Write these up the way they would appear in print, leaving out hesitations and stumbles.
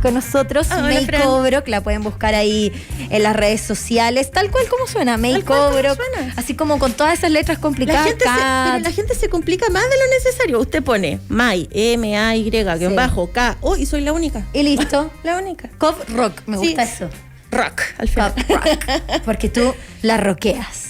Con nosotros, Makeover, la pueden buscar ahí en las redes sociales, tal cual como suena, Makeover, así como con todas esas letras complicadas. Pero la gente se complica más de lo necesario. Usted pone May, M-A-Y, guión bajo, K-O, y soy la única. Y listo. La única. Cov Rock, me gusta eso. Rock, al final. Cov Rock, porque tú la rockeas.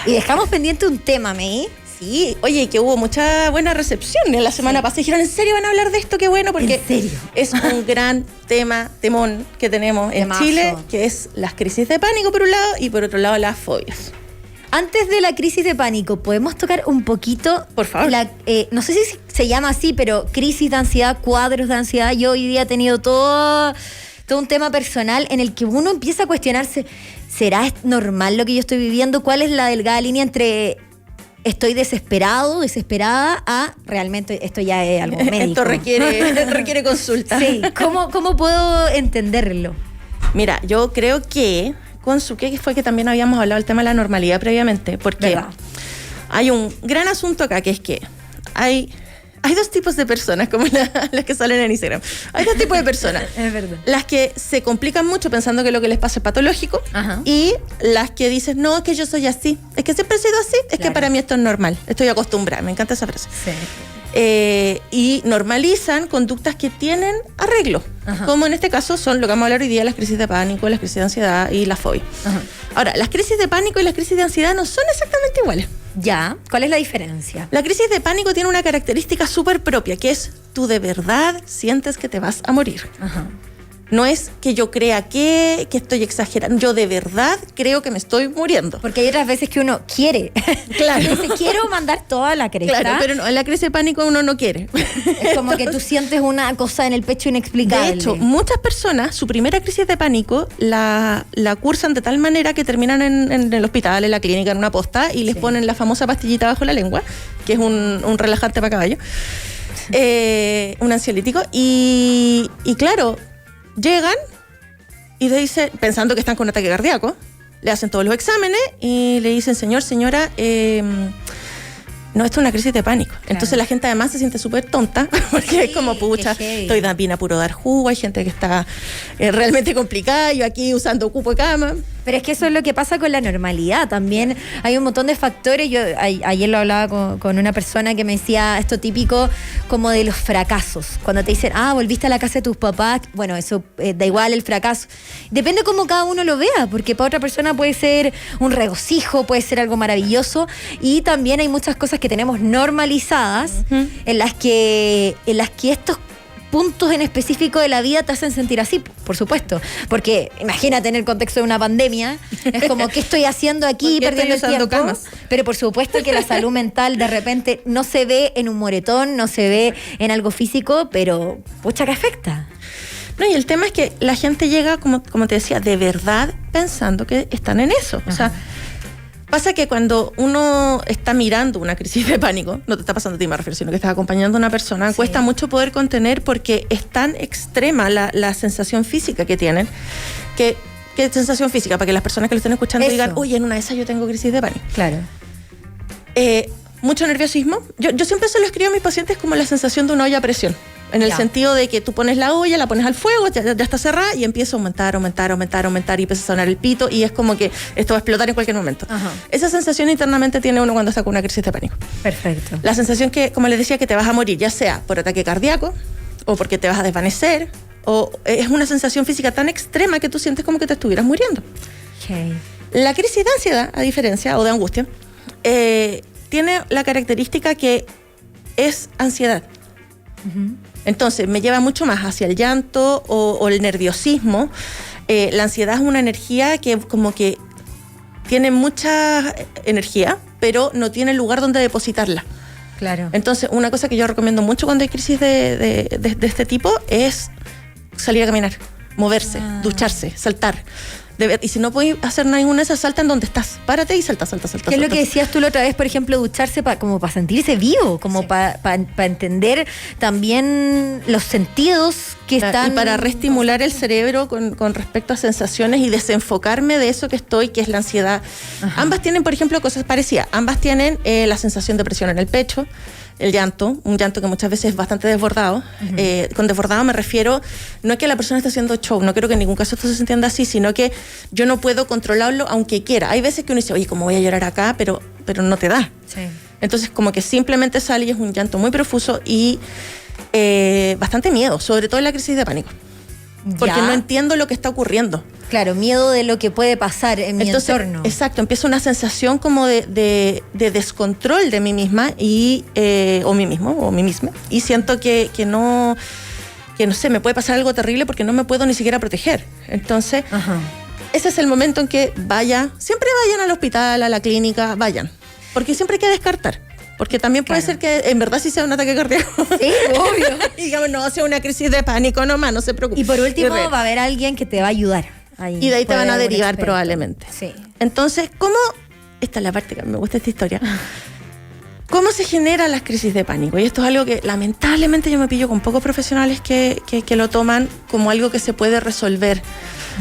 Y dejamos pendiente un tema, May. Sí, oye, que hubo mucha buena recepción en la semana pasada. Dijeron, ¿en serio van a hablar de esto? Qué bueno, porque ¿en serio? Es un gran temón que tenemos en Chile, que es las crisis de pánico por un lado y por otro lado las fobias. Antes de la crisis de pánico, ¿podemos tocar un poquito? Por favor. No sé si se llama así, pero crisis de ansiedad, cuadros de ansiedad. Yo hoy día he tenido todo un tema personal en el que uno empieza a cuestionarse, ¿será normal lo que yo estoy viviendo? ¿Cuál es la delgada línea entre estoy desesperada a realmente esto ya es algo médico? Esto requiere consulta. Sí, ¿cómo puedo entenderlo? Mira, yo creo que que fue que también habíamos hablado del tema de la normalidad previamente, porque hay un gran asunto acá, que es que hay dos tipos de personas, como las que salen en Instagram. Hay dos tipos de personas. Es verdad. Las que se complican mucho pensando que lo que les pasa es patológico. Ajá. Y las que dicen, no, es que yo soy así. Es que siempre he sido así. Es que para mí esto es normal. Estoy acostumbrada. Me encanta esa frase. Sí. Y normalizan conductas que tienen arreglo. Ajá. Como en este caso son lo que vamos a hablar hoy día, las crisis de pánico, las crisis de ansiedad y la fobia. Ajá. Ahora, las crisis de pánico y las crisis de ansiedad no son exactamente iguales. Ya, ¿cuál es la diferencia? La crisis de pánico tiene una característica súper propia, que es tú de verdad sientes que te vas a morir. Ajá. No es que yo crea que estoy exagerando, yo de verdad creo que me estoy muriendo. Porque hay otras veces que uno quiere. Claro. Dice, quiero mandar toda la cresta. Claro, pero no, en la crisis de pánico uno no quiere. Es como que tú sientes una cosa en el pecho inexplicable. De hecho, muchas personas, su primera crisis de pánico la cursan de tal manera que terminan en el hospital, en la clínica, en una posta, y les ponen la famosa pastillita bajo la lengua, que es un relajante para caballo, un ansiolítico, y claro, llegan y le dicen, pensando que están con un ataque cardíaco, le hacen todos los exámenes y le dicen, señora, no, esto es una crisis de pánico. Claro. Entonces la gente además se siente súper tonta, porque es como, pucha, estoy bien a puro dar jugo, hay gente que está realmente complicada, yo aquí usando cupo de cama. Pero es que eso es lo que pasa con la normalidad. También hay un montón de factores. Yo ayer lo hablaba con una persona que me decía esto típico como de los fracasos. Cuando te dicen, volviste a la casa de tus papás, bueno, eso da igual el fracaso. Depende cómo cada uno lo vea, porque para otra persona puede ser un regocijo, puede ser algo maravilloso. Y también hay muchas cosas que tenemos normalizadas, en las que estos puntos en específico de la vida te hacen sentir así, por supuesto. Porque imagínate en el contexto de una pandemia, es como, ¿qué estoy haciendo aquí perdiendo el tiempo? Camas. Pero por supuesto que la salud mental de repente no se ve en un moretón, no se ve en algo físico, pero pucha que afecta. No, y el tema es que la gente llega, como te decía, de verdad pensando que están en eso. Ajá. O sea, pasa que cuando uno está mirando una crisis de pánico, no te está pasando a ti, me refiero, sino que estás acompañando a una persona, cuesta mucho poder contener porque es tan extrema la sensación física que tienen. ¿Qué sensación física? Para que las personas que lo estén escuchando digan, oye, en una de esas yo tengo crisis de pánico. Claro. Mucho nerviosismo. Yo siempre se lo escribo a mis pacientes como la sensación de una olla a presión. En el sentido de que tú pones la olla, la pones al fuego, ya está cerrada y empieza a aumentar y empieza a sonar el pito y es como que esto va a explotar en cualquier momento. Ajá. Esa sensación internamente tiene uno cuando está con una crisis de pánico. Perfecto. La sensación que, como les decía, que te vas a morir, ya sea por ataque cardíaco o porque te vas a desvanecer, o es una sensación física tan extrema que tú sientes como que te estuvieras muriendo. Okay. La crisis de ansiedad, a diferencia, o de angustia, tiene la característica que es ansiedad. Uh-huh. Entonces me lleva mucho más hacia el llanto o el nerviosismo. La ansiedad es una energía que como que tiene mucha energía, pero no tiene lugar donde depositarla. Claro. Entonces una cosa que yo recomiendo mucho cuando hay crisis de este tipo es salir a caminar, moverse, ducharse, saltar. Y si no puedes hacer ninguna de esas, salta en donde estás. Párate y salta. ¿Qué es lo que decías tú la otra vez, por ejemplo, ducharse como para sentirse vivo, como para entender también los sentidos que están... Y para reestimular el cerebro con respecto a sensaciones y desenfocarme de eso que es la ansiedad. Ajá. Ambas tienen, por ejemplo, cosas parecidas. Ambas tienen la sensación de presión en el pecho, el llanto, un llanto que muchas veces es bastante desbordado. Con desbordado me refiero, no es que la persona esté haciendo show, no quiero que en ningún caso esto se entienda así, sino que yo no puedo controlarlo aunque quiera. Hay veces que uno dice, oye, ¿cómo voy a llorar acá? Pero no te da. Sí. Entonces como que simplemente sale y es un llanto muy profuso y bastante miedo, sobre todo en la crisis de pánico. Porque no entiendo lo que está ocurriendo. Claro, miedo de lo que puede pasar en mi entorno. Exacto, empieza una sensación como de descontrol de mí misma y o mí mismo o mí misma. Y siento que no sé, me puede pasar algo terrible porque no me puedo ni siquiera proteger. Entonces, ese es el momento en que siempre vayan al hospital, a la clínica, vayan. Porque siempre hay que descartar. Porque también puede ser que en verdad sí sea un ataque cardíaco. Sí, obvio. Y digamos, no, sea una crisis de pánico nomás, no se preocupe. Y por último va a haber alguien que te va a ayudar. Ahí y de ahí te van a derivar probablemente. Sí. Entonces, esta es la parte que me gusta de esta historia. ¿Cómo se generan las crisis de pánico? Y esto es algo que lamentablemente yo me pillo con pocos profesionales que lo toman como algo que se puede resolver.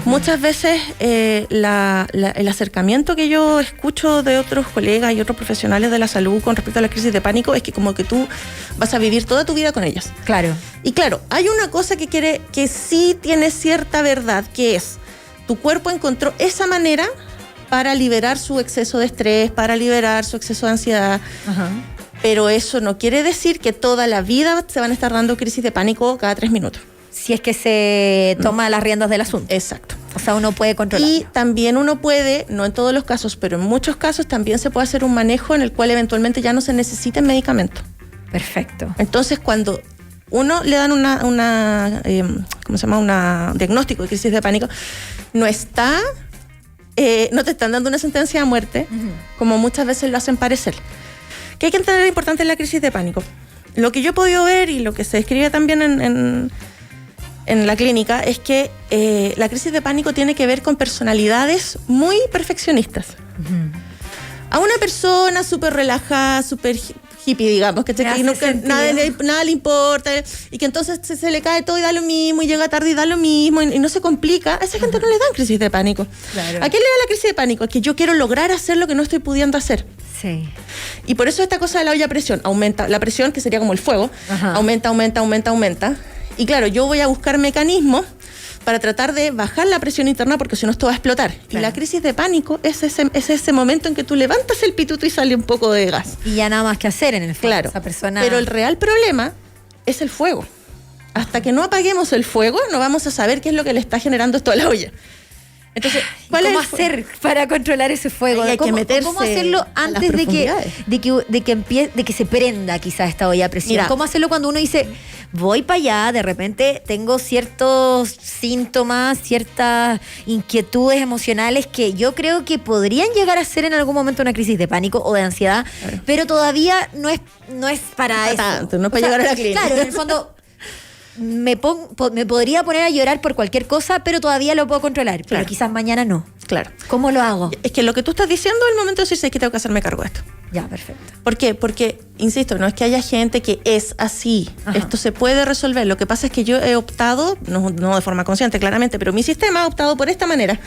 Muchas veces el acercamiento que yo escucho de otros colegas y otros profesionales de la salud con respecto a las crisis de pánico es que como que tú vas a vivir toda tu vida con ellas. Claro. Y claro, hay una cosa que sí tiene cierta verdad, que es tu cuerpo encontró esa manera para liberar su exceso de estrés, para liberar su exceso de ansiedad. Pero eso no quiere decir que toda la vida se van a estar dando crisis de pánico cada 3 minutos. Si es que se toma las riendas del asunto. Exacto. O sea, uno puede controlar. Y también uno puede, no en todos los casos, pero en muchos casos también se puede hacer un manejo en el cual eventualmente ya no se necesita medicamento. Perfecto. Entonces, cuando uno le dan ¿cómo se llama? Un diagnóstico de crisis de pánico, no te están dando una sentencia de muerte, como muchas veces lo hacen parecer. ¿Qué hay que entender importante en la crisis de pánico? Lo que yo he podido ver y lo que se describe también en la clínica es que la crisis de pánico tiene que ver con personalidades muy perfeccionistas. A una persona súper relajada, súper hippie, digamos, que nada le importa y que entonces se le cae todo y da lo mismo y llega tarde y da lo mismo y no se complica, a esa gente no le dan crisis de pánico. Claro. ¿A qué le da la crisis de pánico? Es que yo quiero lograr hacer lo que no estoy pudiendo hacer. Sí. Y por eso esta cosa de la olla a presión aumenta, la presión que sería como el fuego, aumenta. Y claro, yo voy a buscar mecanismos para tratar de bajar la presión interna porque si no esto va a explotar. Claro. Y la crisis de pánico es ese momento en que tú levantas el pituto y sale un poco de gas. Y ya nada más que hacer en el fondo. Claro, esa persona... pero el real problema es el fuego. Hasta que no apaguemos el fuego no vamos a saber qué es lo que le está generando esto a la olla. Entonces, ¿cómo hacer para controlar ese fuego? Hay que meterse ¿Cómo hacerlo antes de que se prenda quizás esta olla a presión? Mira, ¿cómo hacerlo cuando uno dice, voy para allá, de repente tengo ciertos síntomas, ciertas inquietudes emocionales que yo creo que podrían llegar a ser en algún momento una crisis de pánico o de ansiedad, pero todavía no es para eso. Tanto, no es para llegar a la clínica. Claro, en el fondo... Me podría poner a llorar por cualquier cosa, pero todavía lo puedo controlar. Claro. Pero quizás mañana no. Claro. ¿Cómo lo hago? Es que lo que tú estás diciendo es el momento de decir, es que tengo que hacerme cargo de esto. Ya, perfecto. ¿Por qué? Porque, insisto, no es que haya gente que es así. Esto se puede resolver. Lo que pasa es que yo he optado, no de forma consciente claramente, pero mi sistema ha optado por esta manera.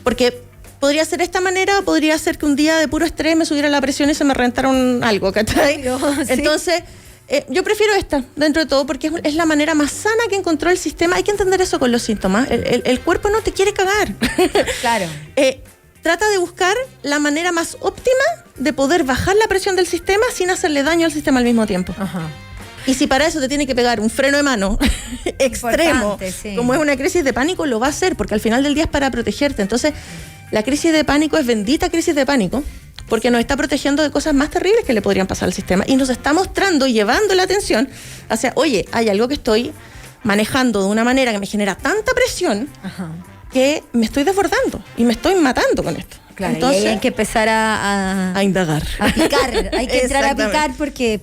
Porque podría ser esta manera o podría ser que un día de puro estrés me subiera la presión y se me reventara algo, ¿cachai? Sí. Entonces... yo prefiero esta, dentro de todo, porque es la manera más sana que encontró el sistema. Hay que entender eso con los síntomas. El cuerpo no te quiere cagar. Claro. Trata de buscar la manera más óptima de poder bajar la presión del sistema sin hacerle daño al sistema al mismo tiempo. Y si para eso te tiene que pegar un freno de mano extremo, sí, como es una crisis de pánico, lo va a hacer, porque al final del día es para protegerte. Entonces, la crisis de pánico es bendita crisis de pánico, porque nos está protegiendo de cosas más terribles que le podrían pasar al sistema y nos está mostrando y llevando la atención hacia, oye, hay algo que estoy manejando de una manera que me genera tanta presión que me estoy desbordando y me estoy matando con esto. Claro, entonces, y hay que empezar a indagar. A picar, hay que entrar a picar porque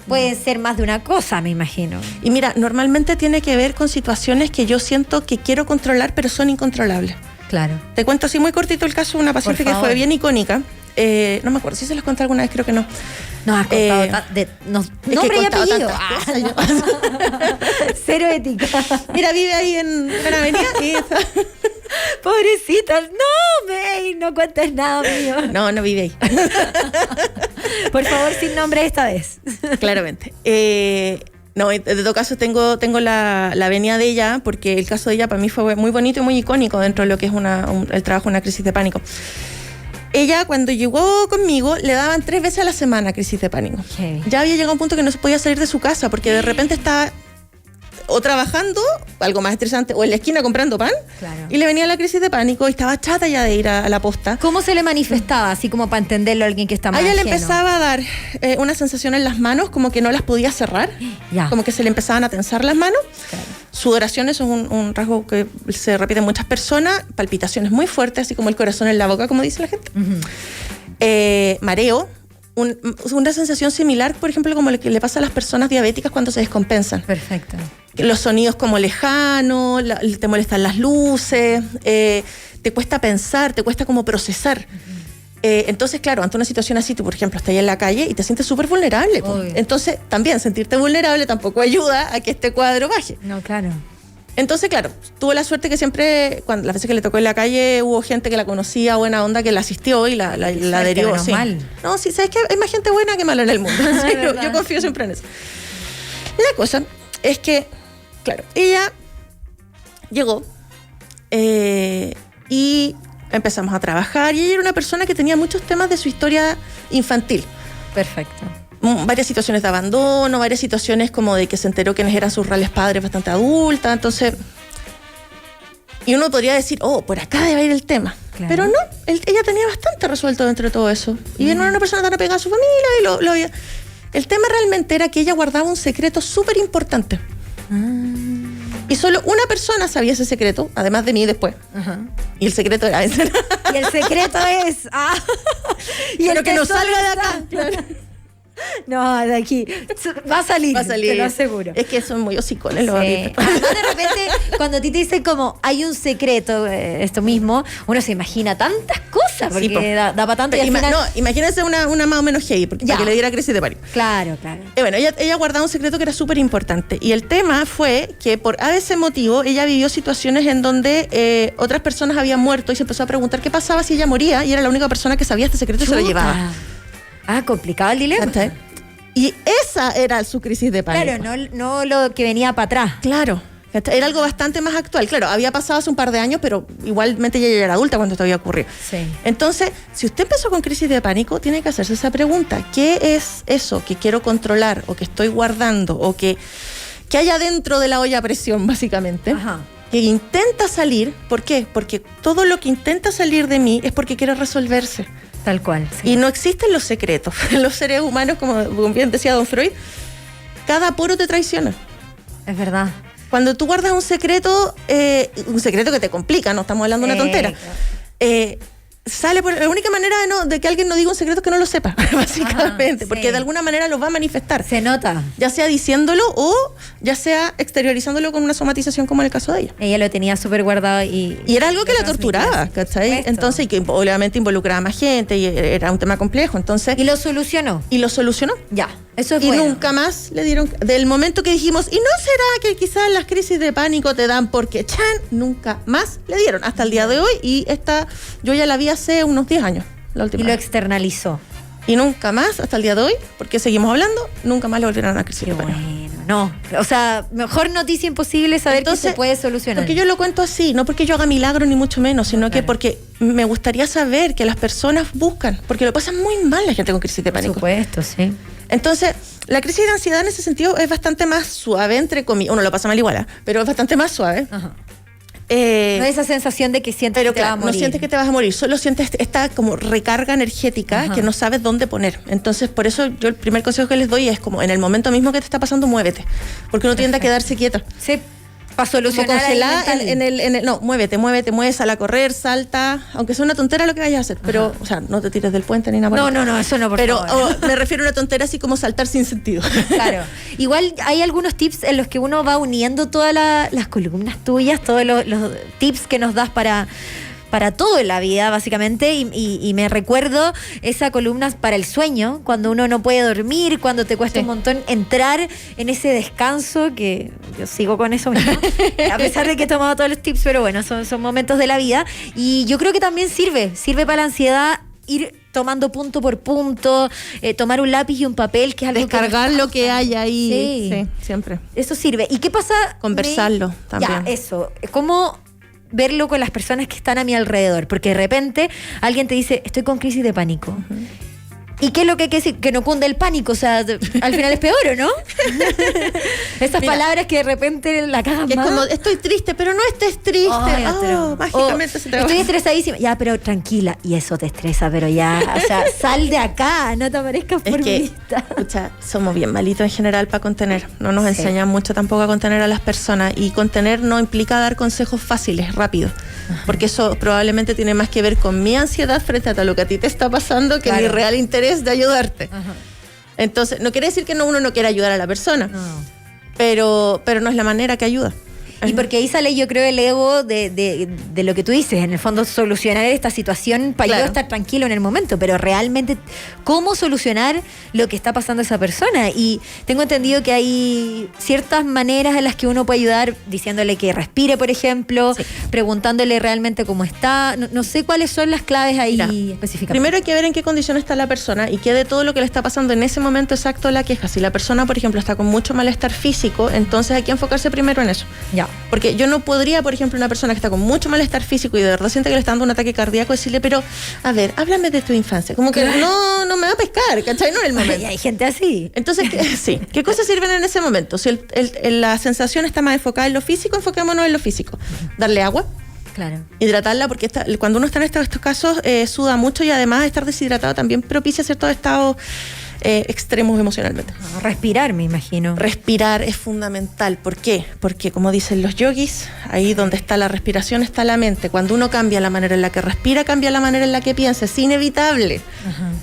puede ser más de una cosa, me imagino. Y mira, normalmente tiene que ver con situaciones que yo siento que quiero controlar pero son incontrolables. Claro. Te cuento así muy cortito el caso de una paciente que fue bien icónica. No me acuerdo si se los conté alguna vez, creo que no. Nos has contado nombre y apellido. Cero ética. Mira, vive ahí en Gran Avenida y Pobrecitas, no cuentes nada mío. No vive ahí. Por favor, sin nombre esta vez. Claramente. No, en todo caso tengo la venia de ella, porque el caso de ella para mí fue muy bonito y muy icónico dentro de lo que es el trabajo de una crisis de pánico. Ella, cuando llegó conmigo, le daban 3 veces a la semana crisis de pánico. Okay. Ya había llegado a un punto que no se podía salir de su casa, porque de repente estaba o trabajando, algo más estresante, o en la esquina comprando pan, claro. Y le venía la crisis de pánico y estaba chata ya de ir a la posta. ¿Cómo se le manifestaba? Así como para entenderlo a alguien que está más a ella le ajeno. empezaba a dar una sensación en las manos, como que no las podía cerrar, ya. Como que se le empezaban a tensar las manos. Claro. Sudoración, eso es un rasgo que se repite en muchas personas. Palpitaciones muy fuertes, así como el corazón en la boca, como dice la gente. Mareo. Una sensación similar, por ejemplo, como lo que le pasa a las personas diabéticas cuando se descompensan. Perfecto. Los sonidos como lejanos, te molestan las luces, te cuesta pensar, te cuesta como procesar. Entonces, claro, ante una situación así, tú, por ejemplo, estás ahí en la calle y te sientes súper vulnerable. Entonces, también sentirte vulnerable tampoco ayuda a que este cuadro baje. No, claro. Entonces, claro, tuvo la suerte que siempre, las veces que le tocó en la calle, hubo gente que la conocía, buena onda, que la asistió y la adherió. Sí. Mal. No, sí, sabes que hay más gente buena que mala en el mundo. Sí, yo confío siempre en eso. La cosa es que, claro, ella llegó y empezamos a trabajar, y ella era una persona que tenía muchos temas de su historia infantil. Perfecto. Varias situaciones de abandono, varias situaciones como de que se enteró quiénes eran sus reales padres bastante adulta, entonces... Y uno podría decir, por acá debe ir el tema. Claro. Pero no, ella tenía bastante resuelto dentro de todo eso. Y no era una persona tan apegada a su familia y lo había... El tema realmente era que ella guardaba un secreto súper importante. Y solo una persona sabía ese secreto, además de mí después. Y el secreto era ese. Y el secreto es... y el que no salga de acá. Claro. No, de aquí. Va a salir, te lo aseguro. Es que son muy hocicones los adultos. Además, de repente, cuando a ti te dicen como hay un secreto, esto mismo, uno se imagina tantas cosas, porque da para tanto. Y al final... No, imagínense una más o menos heavy, para que le diera crisis de pánico. Claro, claro. Bueno, ella guardaba un secreto que era súper importante. Y el tema fue que por ese motivo ella vivió situaciones en donde otras personas habían muerto y se empezó a preguntar qué pasaba si ella moría, y era la única persona que sabía este secreto y se lo llevaba. Complicado el dilema. ¿Sí? Y esa era su crisis de pánico. Claro, no lo que venía para atrás. Claro. Era algo bastante más actual. Claro, había pasado hace un par de años, pero igualmente ella ya era adulta cuando esto había ocurrido. Sí. Entonces, si usted empezó con crisis de pánico, tiene que hacerse esa pregunta. ¿Qué es eso que quiero controlar o que estoy guardando o que haya dentro de la olla a presión, básicamente? Ajá. Que intenta salir. ¿Por qué? Porque todo lo que intenta salir de mí es porque quiere resolverse. Tal cual. Sí. Y no existen los secretos. Los seres humanos, como bien decía don Freud, cada poro te traiciona. Es verdad. Cuando tú guardas un secreto que te complica, no estamos hablando de una tontera, sale por la única manera de que alguien no diga un secreto es que no lo sepa, básicamente, porque de alguna manera lo va a manifestar. Se nota. Ya sea diciéndolo o ya sea exteriorizándolo con una somatización como en el caso de ella. Ella lo tenía súper guardado y era algo que la torturaba, ¿cachai? Entonces, y que obviamente involucraba a más gente y era un tema complejo, entonces... ¿Y lo solucionó? Ya, eso es bueno. Y nunca más le dieron... Del momento que dijimos, ¿y no será que quizás las crisis de pánico te dan porque nunca más le dieron? Hasta el día de hoy, y yo ya la vi hace unos 10 años, la última. Y lo externalizó. Y nunca más, hasta el día de hoy, porque seguimos hablando, nunca más le volvieron a una crisis de pánico. No, o sea, mejor noticia imposible saber que se puede solucionar. Porque yo lo cuento así, no porque yo haga milagro ni mucho menos, sino que porque me gustaría saber que las personas buscan, porque lo pasan muy mal la gente con crisis de pánico. Por supuesto, sí. Entonces, la crisis de ansiedad en ese sentido es bastante más suave, entre comillas. Uno lo pasa mal igual, pero es bastante más suave. Ajá. No es esa sensación de que sientes que te vas a morir. No sientes que te vas a morir, solo sientes esta como recarga energética que no sabes dónde poner. Entonces, por eso yo el primer consejo que les doy es como en el momento mismo que te está pasando, muévete. Porque uno tiende a quedarse quieta. Sí, para solucionar. No, muévete, mueve, sal a correr, salta, aunque sea una tontera lo que vayas a hacer, pero, o sea, no te tires del puente ni nada. No, eso no, por favor. Me refiero a una tontera así como saltar sin sentido. Claro. Igual hay algunos tips en los que uno va uniendo todas las columnas tuyas, todos los tips que nos das para todo en la vida, básicamente, y me recuerdo esa columna para el sueño, cuando uno no puede dormir, cuando te cuesta un montón entrar en ese descanso, que yo sigo con eso mismo, a pesar de que he tomado todos los tips, pero bueno, son momentos de la vida, y yo creo que también sirve para la ansiedad ir tomando punto por punto, tomar un lápiz y un papel, que es algo descargar lo que hay ahí. Sí, siempre. Eso sirve. ¿Y qué pasa? Conversarlo también. Ya, eso. ¿Cómo verlo con las personas que están a mi alrededor? Porque de repente alguien te dice, estoy con crisis de pánico. ¿Y qué es lo que hay que decir? Que no cunde el pánico, o sea, al final es peor, ¿o no? Esas palabras que de repente la cagan es más. Es como, estoy triste, pero no estés triste. Mágicamente se te va. Estoy estresadísima. Ya, pero tranquila. Y eso te estresa, pero ya, o sea, sal de acá, no te aparezcas por mi vista. Escucha, somos bien malitos en general para contener. No nos enseñan mucho tampoco a contener a las personas. Y contener no implica dar consejos fáciles, rápidos. Porque eso probablemente tiene más que ver con mi ansiedad frente a lo que a ti te está pasando que mi real interés de ayudarte. Entonces, no quiere decir que uno no quiera ayudar a la persona, pero no es la manera que ayuda. Y porque ahí sale, yo creo, el ego de lo que tú dices, en el fondo solucionar esta situación para yo estar tranquilo en el momento, pero realmente cómo solucionar lo que está pasando a esa persona. Y tengo entendido que hay ciertas maneras en las que uno puede ayudar, diciéndole que respire, por ejemplo, preguntándole realmente cómo está. No sé cuáles son las claves ahí específicamente. Primero hay que ver en qué condición está la persona y qué de todo lo que le está pasando en ese momento exacto la queja. Si la persona, por ejemplo, está con mucho malestar físico, entonces hay que enfocarse primero en eso. Ya. Porque yo no podría, por ejemplo, una persona que está con mucho malestar físico y de verdad siente que le está dando un ataque cardíaco, decirle, pero, a ver, háblame de tu infancia. Como que no me va a pescar, ¿cachai? No en el momento. Y hay gente así. Entonces, ¿qué cosas sirven en ese momento? Si la sensación está más enfocada en lo físico, enfoquémonos en lo físico. Darle agua. Claro. Hidratarla, porque cuando uno está en estos casos, suda mucho y además estar deshidratado también propicia ciertos estados extremos emocionalmente. Respirar, me imagino. Respirar es fundamental. ¿Por qué? Porque, como dicen los yogis, ahí donde está la respiración está la mente. Cuando uno cambia la manera en la que respira, cambia la manera en la que piensa. Es inevitable.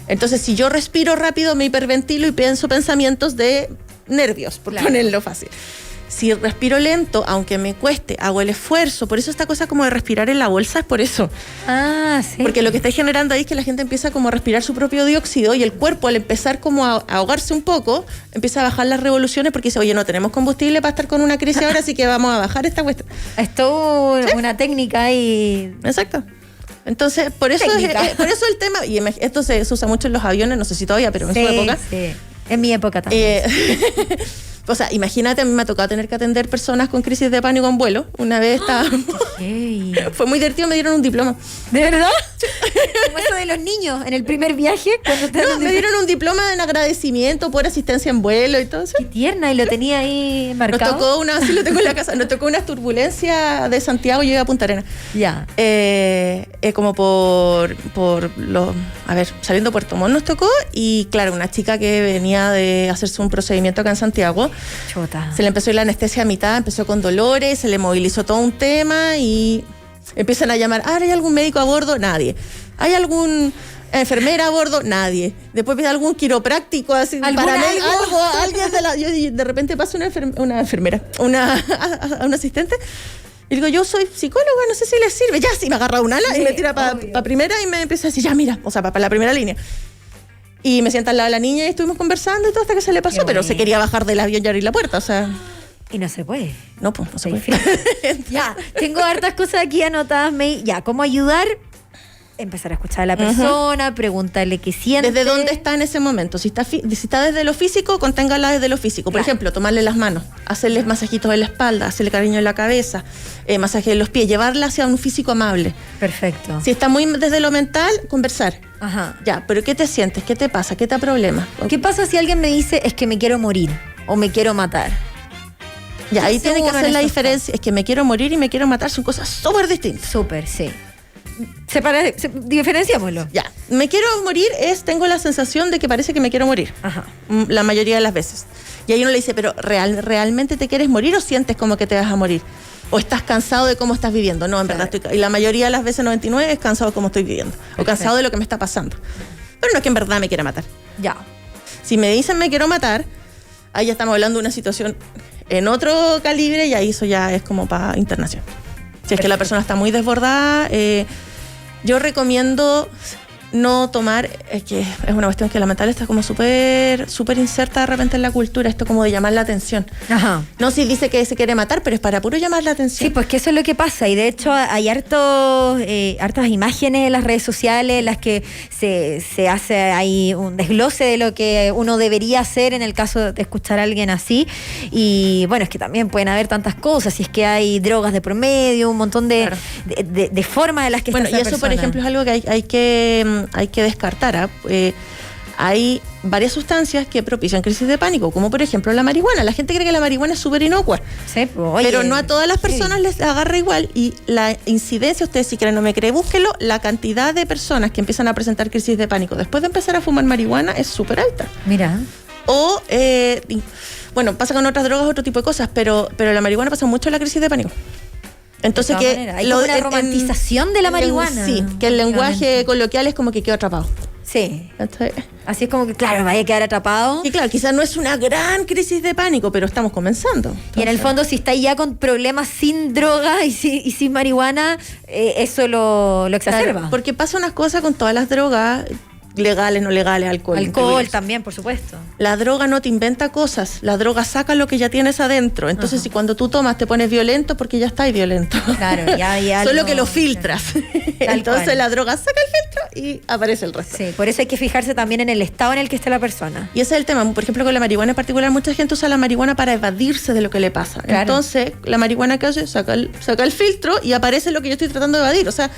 Entonces, si yo respiro rápido, me hiperventilo y pienso pensamientos de nervios, por ponerlo fácil. Si respiro lento, aunque me cueste, hago el esfuerzo. Por eso esta cosa como de respirar en la bolsa es por eso. Sí. Porque lo que está generando ahí es que la gente empieza como a respirar su propio dióxido y el cuerpo, al empezar como a ahogarse un poco, empieza a bajar las revoluciones porque dice, oye, no tenemos combustible para estar con una crisis ahora, así que vamos a bajar esta cuestión. Esto una técnica ahí. Exacto. Entonces, por eso el tema, y esto se usa mucho en los aviones, no sé si todavía, pero en su época. Sí. En mi época también. O sea, imagínate, a mí me ha tocado tener que atender personas con crisis de pánico en vuelo. Una vez fue muy divertido, me dieron un diploma. ¿De verdad? Como eso de los niños en el primer viaje. Me dieron un diploma en agradecimiento por asistencia en vuelo y todo eso. Qué tierna, y lo tenía ahí marcado. Sí lo tengo en la casa, nos tocó una turbulencia de Santiago, llegué a Punta Arenas. Ya. Como saliendo de Puerto Montt nos tocó, y claro, una chica que venía de hacerse un procedimiento acá en Santiago. Chota. Se le empezó a ir la anestesia a mitad, empezó con dolores, se le movilizó todo un tema y empiezan a llamar, ¿hay algún médico a bordo? Nadie. ¿Hay algún enfermera a bordo? Nadie. Después pide algún quiropráctico, así, paramédico, alguien de repente pasa una enfermera, una asistente. Y digo, yo soy psicóloga, no sé si les sirve. Ya, sí, me agarra un ala y me tira para primera y me empieza a decir, ya, mira, o sea, para la primera línea. Y me sienta al lado de la niña y estuvimos conversando y todo hasta que se le pasó, pero se quería bajar del avión y abrir la puerta, o sea. Y no se puede. No, pues, no se puede. Ya, tengo hartas cosas aquí anotadas, May. Ya, ¿cómo ayudar? Empezar a escuchar a la persona, preguntarle qué siente. ¿Desde dónde está en ese momento? Si está desde lo físico, conténgala desde lo físico. Por ejemplo, tomarle las manos, hacerles masajitos en la espalda, hacerle cariño en la cabeza, masaje en los pies, llevarla hacia un físico amable. Perfecto. Si está muy desde lo mental, conversar. Ajá. Ya, pero ¿qué te sientes? ¿Qué te pasa? ¿Qué te problema? ¿Qué pasa si alguien me dice, es que me quiero morir o me quiero matar? Ya, ahí tiene que hacer la diferencia. Es que me quiero morir y me quiero matar, son cosas súper distintas. Súper, sí. Diferenciámoslo. Ya, me quiero morir tengo la sensación de que parece que me quiero morir. Ajá. La mayoría de las veces. Y ahí uno le dice, pero ¿realmente te quieres morir o sientes como que te vas a morir? ¿O estás cansado de cómo estás viviendo? No, en verdad y la mayoría de las veces, 99, es cansado de cómo estoy viviendo. O cansado de lo que me está pasando. Pero no es que en verdad me quiera matar. Ya. Si me dicen me quiero matar, ahí ya estamos hablando de una situación en otro calibre y ahí eso ya es como para internación. Si es que la persona está muy desbordada, yo recomiendo no tomar, que es una cuestión que lamentablemente está como súper inserta de repente en la cultura, esto como de llamar la atención. Ajá. No, si dice que se quiere matar, pero es para puro llamar la atención. Sí, pues que eso es lo que pasa, y de hecho hay hartas imágenes en las redes sociales en las que se hace ahí un desglose de lo que uno debería hacer en el caso de escuchar a alguien así, y bueno, es que también pueden haber tantas cosas, si es que hay drogas de promedio, un montón de formas en las que bueno, está y esa eso, persona. por ejemplo, es algo que hay que descartar. Hay varias sustancias que propician crisis de pánico, como por ejemplo la marihuana. La gente cree que la marihuana es súper inocua, sí, pues, oye, pero no a todas las personas les agarra igual, y la incidencia, ustedes si quieren no me creen, búsquelo, la cantidad de personas que empiezan a presentar crisis de pánico después de empezar a fumar marihuana es súper alta. Mira. O, bueno, pasa con otras drogas, otro tipo de cosas, pero la marihuana pasa mucho en la crisis de pánico. Entonces que hay como una romantización de la marihuana. Sí, que el lenguaje coloquial es como que quedó atrapado. Sí. Entonces, Así es como que, claro, vaya a quedar atrapado. y claro, quizás no es una gran crisis de pánico, pero estamos comenzando. Entonces, Y en el fondo, si está ya con problemas sin droga y sin marihuana, eso lo exacerba. claro, porque pasa unas cosas con todas las drogas, legales, no legales, alcohol. Alcohol también, por supuesto. La droga no te inventa cosas, la droga saca lo que ya tienes adentro. Entonces, si cuando tú tomas te pones violento, porque ya estás violento. Claro, ya Solo que lo filtras. Entonces cual. la droga saca el filtro y aparece el resto. Sí, por eso hay que fijarse también en el estado en el que está la persona. Y ese es el tema. Por ejemplo, con la marihuana en particular, mucha gente usa la marihuana para evadirse de lo que le pasa. Claro. Entonces, la marihuana que hace, saca el filtro y aparece lo que yo estoy tratando de evadir. O sea,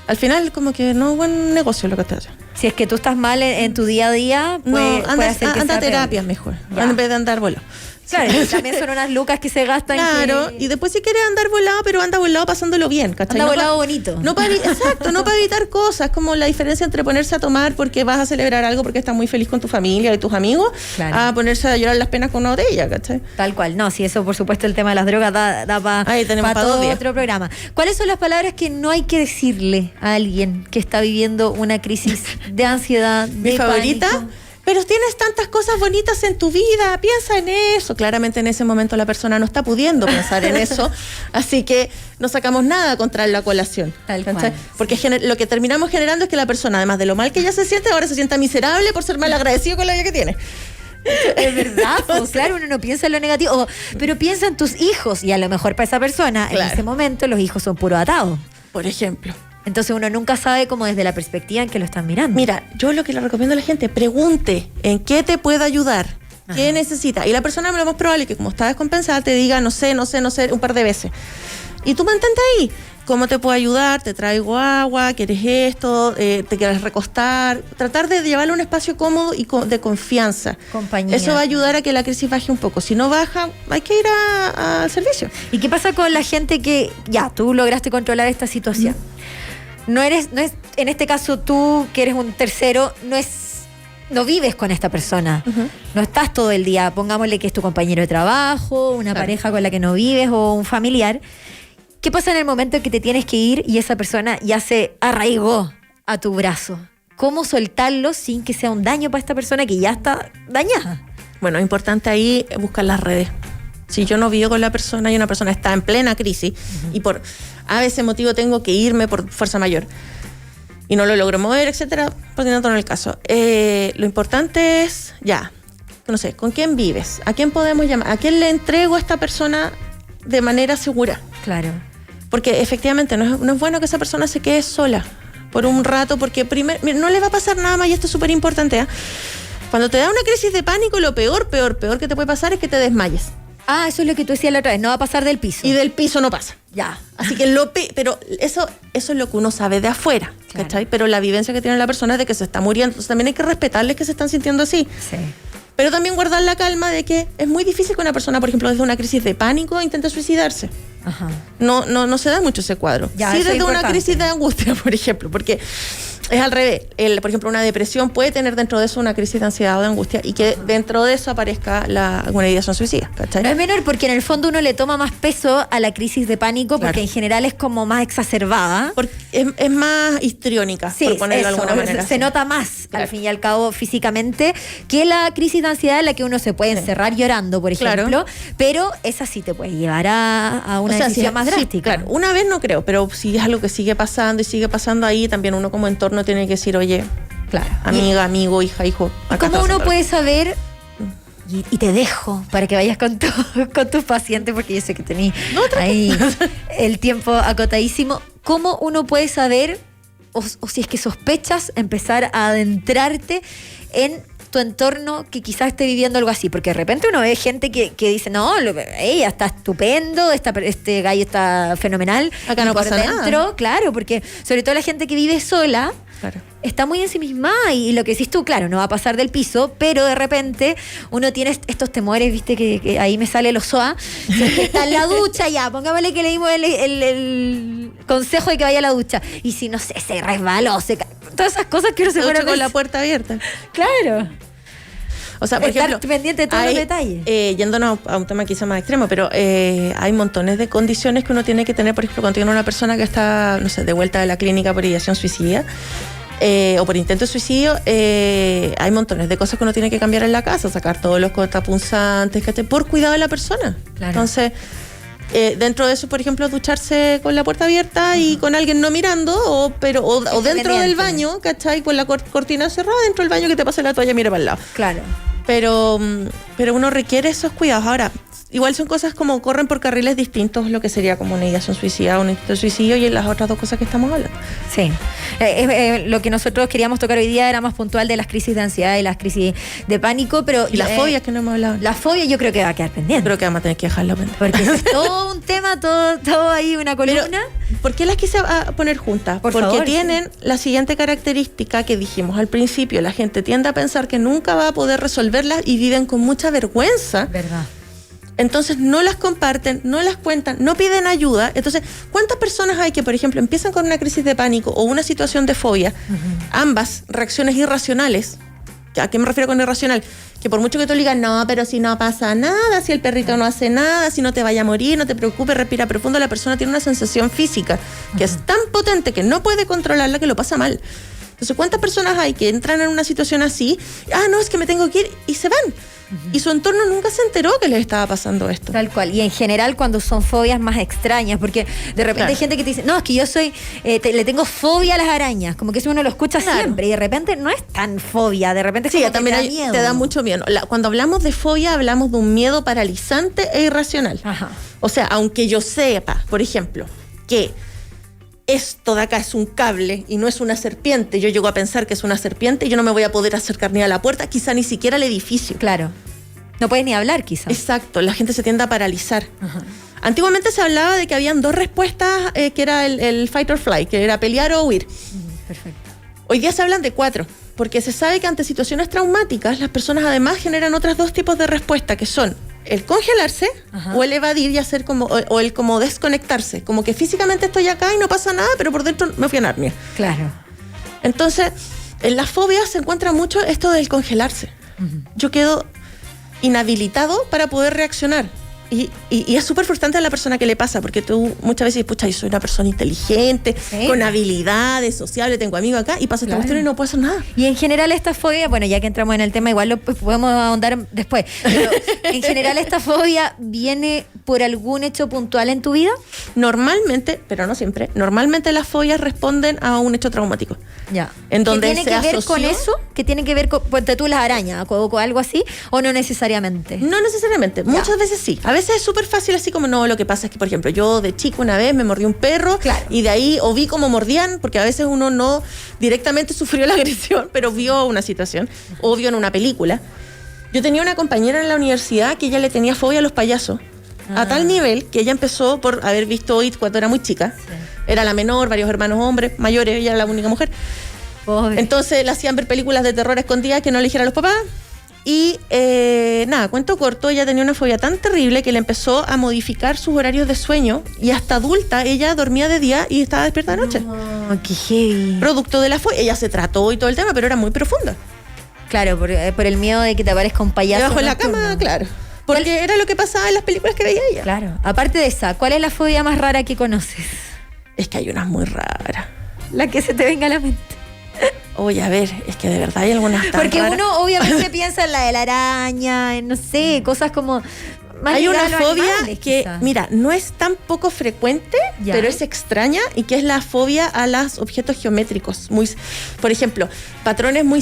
al final, como que no es buen negocio lo que estás haciendo. Si es que tú estás mal en tu día a día, pues No, puede hacer que anda a sea peor. terapias mejor, Ya. en vez de andar volado. Claro, y también son unas lucas que se gastan. Claro, que... y después si quieres andar volado, pero anda volado pasándolo bien, ¿cachai? Anda No volado pa- bonito. No para, exacto, no para evitar cosas, como la diferencia entre ponerse a tomar porque vas a celebrar algo porque estás muy feliz con tu familia y tus amigos, Claro. a ponerse a llorar las penas con una botella, ¿cachai? Tal cual, no, sí, eso por supuesto el tema de las drogas da Ahí tenemos para pa' 2 todo días. otro programa. ¿Cuáles son las palabras que no hay que decirle a alguien que está viviendo una crisis de ansiedad, Mi de favorita, pánico? pero tienes tantas cosas bonitas en tu vida, piensa en eso. Claramente en ese momento la persona no está pudiendo pensar en eso, así que no sacamos nada contra la colación. Tal ¿cachai? cual, Porque lo que terminamos generando es que la persona, además de lo mal que ella se siente, ahora se sienta miserable por ser mal agradecido con la vida que tiene. Es verdad, pues, claro, uno no piensa en lo negativo, pero piensa en tus hijos, y a lo mejor para esa persona, en Claro. ese momento, los hijos son puro atados. Por ejemplo. Entonces uno nunca sabe como desde la perspectiva en que lo están mirando. Mira, yo lo que le recomiendo a la gente, pregunte en qué te puede ayudar, qué Ajá. necesita. Y la persona lo más probable es que como está descompensada te diga no sé, un par de veces. Y tú mantente ahí. ¿Cómo te puedo ayudar? Te traigo agua, ¿quieres esto? ¿Te quieres recostar? Tratar de llevarlo a un espacio cómodo y de confianza. Compañía. Eso va a ayudar a que la crisis baje un poco. Si no baja, hay que ir al servicio. ¿Y qué pasa con la gente que ya tú lograste controlar esta situación? No es en este caso tú que eres un tercero, no vives con esta persona. No estás todo el día, pongámosle que es tu compañero de trabajo, una Claro. pareja con la que no vives o un familiar. ¿Qué pasa en el momento en que te tienes que ir y esa persona ya se arraigó a tu brazo? ¿Cómo soltarlo sin que sea un daño para esta persona que ya está dañada? Bueno, es importante ahí buscar las redes. Si yo no vivo con la persona y una persona está en plena crisis y por a veces motivo tengo que irme por fuerza mayor y no lo logro mover, etcétera, poniendo todo en el caso. Lo importante es, ya, no sé, ¿con quién vives? ¿A quién podemos llamar? ¿A quién le entrego a esta persona de manera segura? Claro. Porque efectivamente no es bueno que esa persona se quede sola por un rato, porque primero no le va a pasar nada más, y esto es súper importante, ¿eh? Cuando te da una crisis de pánico, lo peor que te puede pasar es que te desmayes. Ah, eso es lo que tú decías la otra vez, no va a pasar del piso. Y del piso no pasa. ya. Así que pero eso es lo que uno sabe de afuera, Claro. ¿cachai? Pero la vivencia que tiene la persona es de que se está muriendo. Entonces también hay que respetarles que se están sintiendo así. Sí. Pero también guardar la calma de que es muy difícil que una persona, por ejemplo, desde una crisis de pánico intente suicidarse. Ajá. No se da mucho ese cuadro. Ya, Sí, eso es desde una importante. crisis de angustia, por ejemplo, porque es al revés. Por ejemplo, una depresión puede tener dentro de eso una crisis de ansiedad o de angustia y que dentro de eso aparezca alguna ideación suicida, ¿cachai? No es menor porque en el fondo uno le toma más peso a la crisis de pánico porque Claro. en general es como más exacerbada. Porque es más histriónica, Sí, por ponerlo de eso, alguna manera. se nota más Claro. al fin y al cabo físicamente que la crisis de ansiedad en la que uno se puede encerrar llorando, por Claro. ejemplo, pero esa sí te puede llevar a una decisión más sí, drástica. claro, una vez no creo, pero si es algo que sigue pasando y sigue pasando ahí, también uno como entorno uno tiene que decir, oye, claro, amiga, amigo, hija, hijo. ¿Cómo uno puede saber? Y te dejo para que vayas con tus pacientes, porque yo sé que tenés ahí el tiempo acotadísimo. ¿Cómo uno puede saber, o si es que sospechas, empezar a adentrarte en tu entorno que quizás esté viviendo algo así? Porque de repente uno ve gente que dice, no, ella está estupendo, este gallo está fenomenal. Acá no pasa nada. Claro, porque sobre todo la gente que vive sola, claro, está muy ensimismada, y lo que decís tú, claro, no va a pasar del piso, pero de repente uno tiene estos temores, viste, que ahí me sale el OSOA, que está en la ducha, ya, pongámosle que le dimos el consejo de que vaya a la ducha, y si, no sé, se resbaló, todas esas cosas que uno se pone con la puerta abierta. Claro. O sea, por ejemplo, pendiente de todos los detalles. Yéndonos a un tema quizá más extremo, pero hay montones de condiciones que uno tiene que tener. Por ejemplo, cuando tiene una persona que está, no sé, de vuelta de la clínica por ideación suicida, o por intento de suicidio, hay montones de cosas que uno tiene que cambiar en la casa, sacar todos los cortapunzantes, por cuidado de la persona. Claro. Entonces, dentro de eso, por ejemplo, ducharse con la puerta abierta y con alguien no mirando, o dentro del baño, ¿cachai? Con la cortina cerrada, dentro del baño, que te pase la toalla, mira para el lado. Claro. Pero uno requiere esos cuidados. Ahora, igual son cosas como corren por carriles distintos, lo que sería como una ideación suicida, un intento de suicidio, y en las otras dos cosas que estamos hablando. Sí. Lo que nosotros queríamos tocar hoy día era más puntual de las crisis de ansiedad y las crisis de pánico, pero... Y las fobias que no hemos hablado. Las fobias yo creo que va a quedar pendiente. Creo que vamos a tener que dejarlo pendiente. Porque es todo un tema, todo ahí, una columna. Pero, ¿por qué las quise poner juntas? Porque favor, tienen la siguiente característica que dijimos al principio. La gente tiende a pensar que nunca va a poder resolverlas y viven con mucha vergüenza. Verdad. Entonces no las comparten, no las cuentan, no piden ayuda. Entonces, ¿cuántas personas hay que, por ejemplo, empiezan con una crisis de pánico o una situación de fobia? Ambas reacciones irracionales. ¿A qué me refiero con irracional? Que por mucho que tú le digas, no, pero si no pasa nada, si el perrito no hace nada, si no te vaya a morir, no te preocupes, respira profundo, la persona tiene una sensación física que es tan potente que no puede controlarla, que lo pasa mal. Entonces, ¿cuántas personas hay que entran en una situación así? No, es que me tengo que ir, y se van. Y su entorno nunca se enteró que les estaba pasando esto. Tal cual. Y en general cuando son fobias más extrañas, porque de repente hay gente que te dice, no, es que yo le tengo fobia a las arañas, como que eso uno lo escucha siempre, y de repente no es tan fobia, de repente es como también te da miedo. Te da mucho miedo. Cuando hablamos de fobia, hablamos de un miedo paralizante e irracional. Ajá. O sea, aunque yo sepa, por ejemplo, que esto de acá es un cable y no es una serpiente, yo llego a pensar que es una serpiente y yo no me voy a poder acercar ni a la puerta, quizá ni siquiera al edificio. Claro. No puedes ni hablar, quizá. Exacto, la gente se tiende a paralizar. Ajá. Antiguamente se hablaba de que habían dos respuestas, que era el fight or flight, que era pelear o huir. Perfecto. Hoy día se hablan de 4, porque se sabe que ante situaciones traumáticas las personas además generan otros 2 tipos de respuesta, que son el congelarse, ajá, o el evadir y hacer o el como desconectarse, como que físicamente estoy acá y no pasa nada, pero por dentro me fui a Narnia. Claro. Entonces, en las fobias se encuentra mucho esto del congelarse. Yo quedo inhabilitado para poder reaccionar. Y es súper frustrante a la persona que le pasa, porque tú muchas veces dices, pucha, yo soy una persona inteligente, con habilidades, sociable, tengo amigos acá, y pasa esta cuestión y no puedo hacer nada. Y en general esta fobia, bueno, ya que entramos en el tema, igual lo podemos ahondar después, pero en general esta fobia viene por algún hecho puntual en tu vida. Normalmente, pero no siempre, normalmente las fobias responden a un hecho traumático. Ya. En donde ¿Qué tiene que ver con eso? ¿Qué tiene que ver con, ponte tú, las arañas o con algo así? ¿O no necesariamente? No necesariamente, ya. Muchas veces sí. A veces es súper fácil, así como no, lo que pasa es que, por ejemplo, yo de chico una vez me mordió un perro, claro, y de ahí o vi cómo mordían, porque a veces uno no directamente sufrió la agresión, pero vio una situación, o vio en una película. Yo tenía una compañera en la universidad que ella le tenía fobia a los payasos, a tal nivel que ella empezó por haber visto It cuando era muy chica. Sí. Era la menor, varios hermanos hombres, mayores, ella era la única mujer. Pobre. Entonces le hacían ver películas de terror escondidas que no le dijera a los papás. Y nada, cuento corto, ella tenía una fobia tan terrible que le empezó a modificar sus horarios de sueño, y hasta adulta ella dormía de día y estaba despierta de noche. Oh, qué heavy. Producto de la fobia. Ella se trató y todo el tema, pero era muy profunda. Claro, por el miedo de que te aparezca un payaso debajo de la cama, claro. Porque era lo que pasaba en las películas que veía ella. Claro. Aparte de esa, ¿cuál es la fobia más rara que conoces? Es que hay unas muy raras. La que se te venga a la mente. Oye, a ver, es que de verdad hay algunas tan Porque raras. Uno obviamente piensa en la de la araña, en no sé, cosas como más hay una ligada a los fobia animales, que, quizás. mira, no es tan poco frecuente, Ya. pero es extraña, y que es la fobia a los objetos geométricos. Por ejemplo, patrones muy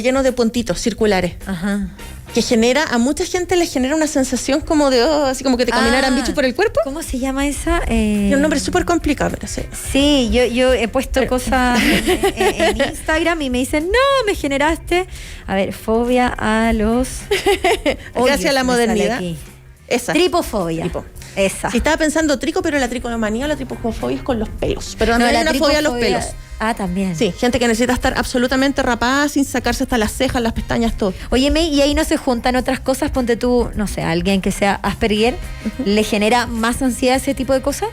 llenos de puntitos circulares. Ajá. Que genera, a mucha gente le genera una sensación como de, así como que te caminaran bichos por el cuerpo. ¿Cómo se llama esa? Tiene un nombre súper complicado, pero sí. Sí, yo he puesto cosas en Instagram y me dicen, no, me generaste. A ver, fobia a los... Gracias a la me sale modernidad. aquí. Esa. Tripofobia. Tripo. Esa. Si estaba pensando trico, pero la tricomanía o la tripofobia es con los pelos. Pero también hay una fobia a los pelos. Ah, también. Sí, gente que necesita estar absolutamente rapada sin sacarse hasta las cejas, las pestañas, todo. Oye, May, ¿y ahí no se juntan otras cosas? Ponte tú, no sé, alguien que sea Asperger, ¿le genera más ansiedad ese tipo de cosas?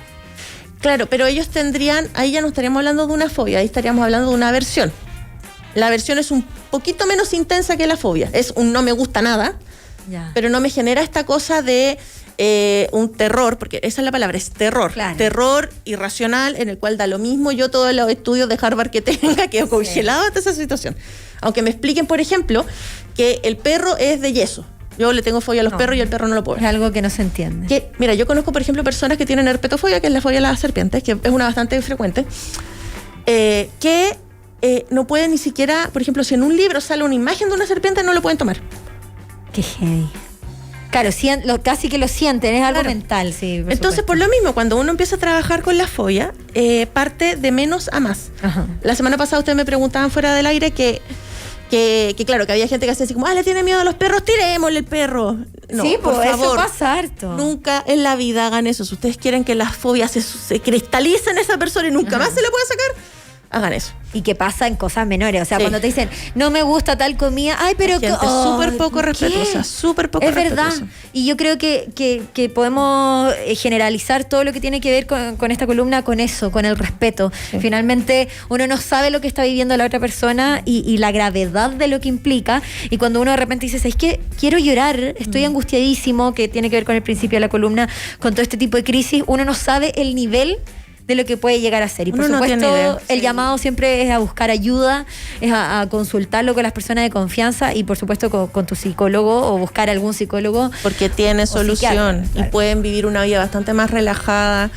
Claro, pero ellos tendrían, ahí ya no estaríamos hablando de una fobia, ahí estaríamos hablando de una aversión. La aversión es un poquito menos intensa que la fobia. Es un no me gusta nada, Ya. pero no me genera esta cosa de un terror, porque esa es la palabra, es terror. Claro. Terror irracional, en el cual da lo mismo yo todos los estudios de Harvard que tenga, quedo congelado ante esa situación. Aunque me expliquen, por ejemplo, que el perro es de yeso. Yo le tengo fobia a los perros y el perro no lo puedo Es ver. algo que no se entiende. Que, mira, yo conozco, por ejemplo, personas que tienen herpetofobia, que es la fobia a las serpientes, que es una bastante frecuente, que no pueden ni siquiera, por ejemplo, si en un libro sale una imagen de una serpiente, no lo pueden tomar. Qué heavy. Claro, casi que lo sienten, es algo Claro. mental, sí. Entonces, por lo mismo, cuando uno empieza a trabajar con la fobia, parte de menos a más. Ajá. La semana pasada ustedes me preguntaban fuera del aire que claro, que había gente que hacía así como, le tiene miedo a los perros, tirémosle el perro. No, sí, por pues eso favor, pasa harto. nunca en la vida hagan eso. Si ustedes quieren que las fobias se cristalicen en esa persona y nunca más se la pueda sacar, hagan eso. Y que pasa en cosas menores. O sea, Sí. cuando te dicen, no me gusta tal comida, ay, pero Gente súper poco ¿qué? respetuosa, súper poco Es respetuosa. verdad. Y yo creo que podemos generalizar todo lo que tiene que ver con esta columna con eso, con el respeto. Sí. Finalmente, uno no sabe lo que está viviendo la otra persona y la gravedad de lo que implica. Y cuando uno de repente dice, ¿sabes qué? Quiero llorar, estoy angustiadísimo, que tiene que ver con el principio de la columna, con todo este tipo de crisis, uno no sabe el nivel de lo que puede llegar a ser. Y por Uno no supuesto, tiene idea. el Sí. llamado siempre es a buscar ayuda, es a consultarlo con las personas de confianza y por supuesto con tu psicólogo o buscar algún psicólogo. Porque tiene O solución psiquiatra, claro. y pueden vivir una vida bastante más relajada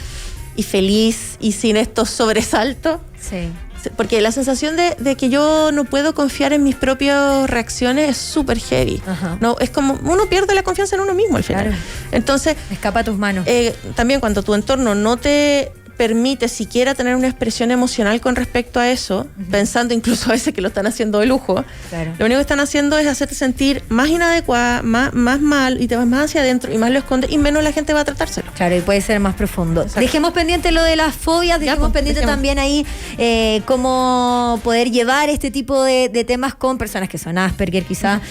y feliz y sin estos sobresaltos. Sí. Porque la sensación de que yo no puedo confiar en mis propias reacciones es súper heavy. Ajá. No, es como uno pierde la confianza en uno mismo al final. Claro. Entonces, Escapa a tus manos. también cuando tu entorno no te permite siquiera tener una expresión emocional con respecto a eso, pensando incluso a veces que lo están haciendo de lujo, Claro. lo único que están haciendo es hacerte sentir más inadecuada, más mal, y te vas más hacia adentro y más lo escondes y menos la gente va a tratárselo. Claro, y puede ser más profundo. Exacto. Dejemos pendiente lo de las fobias, Ya, dejemos pues, pendiente dejemos. también ahí cómo poder llevar este tipo de temas con personas que son Asperger quizás,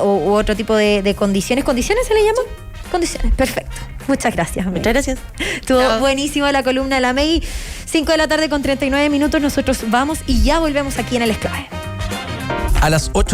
u otro tipo de condiciones. ¿Condiciones se le llaman? Condiciones, perfecto. Muchas gracias. May. Muchas gracias. Estuvo Chao. buenísima la columna de la May. 5 de la tarde con 39 minutos. Nosotros vamos y ya volvemos aquí en El Esclave. A las 8